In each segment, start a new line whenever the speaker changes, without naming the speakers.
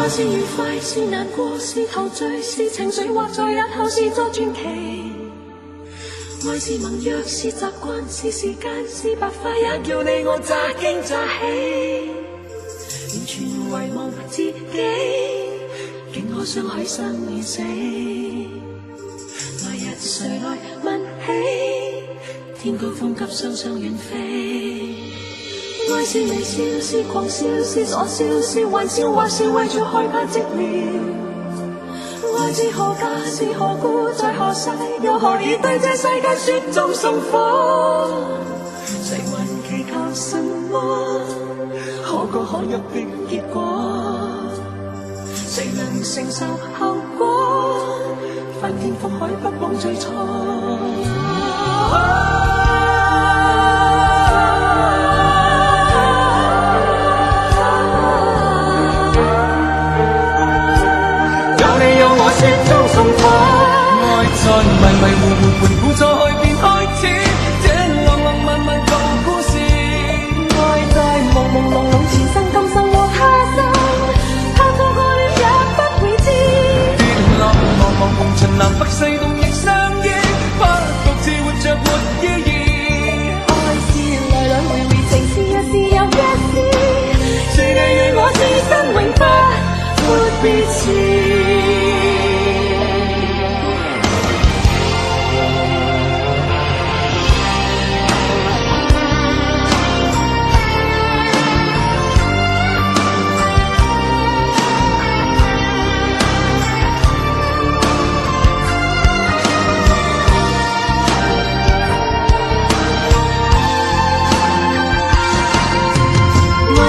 是愉快，是難過，是陶醉，是情緒，或在日後是作傳奇。愛是盟約，是習慣，是時間，是白髮，也叫你我乍驚乍喜。完全遺忘自己，竟可相許生與死。來日誰來問起？天高風急，雙雙遠飛。愛是微笑，是狂笑，是傻笑，是玩笑，或是為著害怕寂寥。愛知何價，是何故，在何世，又何以對這世界雪中送火？誰還祈求什麼可歌可泣的結果？誰能承受後果？翻天覆海，不枉最初。雪中送火，愛在迷迷糊糊盤古再變開始，這浪浪漫漫舊故事。愛在朦朦朧朧前生今生和他生，他錯過了也不會知。跌落茫茫紅塵南北西東亦相依，不獨自活着沒意義。愛是來來回回情是一是又一是，是你與我此生永不沒別詞。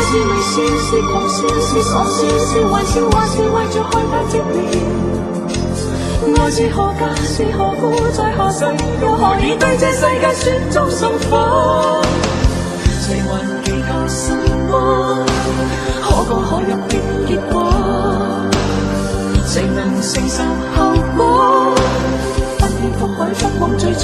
是微笑，是狂笑，是傻笑，是玩笑，或是為著害怕寂寥。愛是何價，是何故，在何世，又何以對這世界雪中送火？誰還祈求什麼可歌可泣的結果？誰能承受後果？翻天覆海，不枉最初。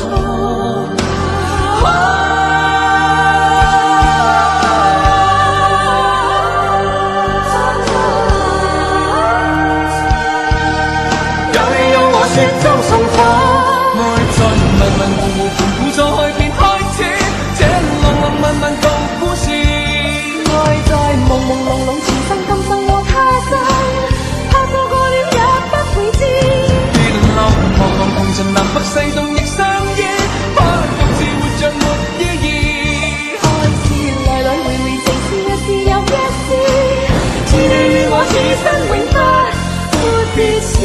雪中送火，愛在迷迷糊糊盤古再變開始，這浪浪漫漫舊故事。愛在朦朦朧朧前生今生和他生，他錯過了也不會知。跌落茫茫紅塵南北西東亦相依，不獨自活着沒意義。愛是來來回回情是一是又一是，是你與我此生永不沒別詞。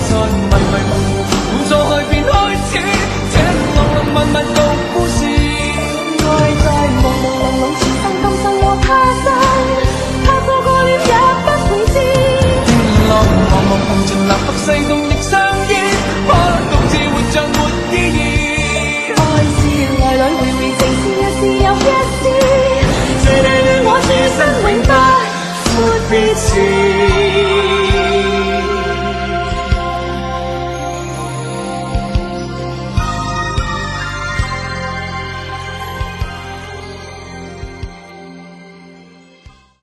在迷迷糊糊盤再變開始，這浪浪漫漫舊故事。愛在朦朦朧朧前生今生和他生，他錯過了也不會知。跌落茫茫紅塵南北西東亦相依，不獨自活着沒意義。愛是來來回回情是一是又一是，是你與我此生永不沒別詞。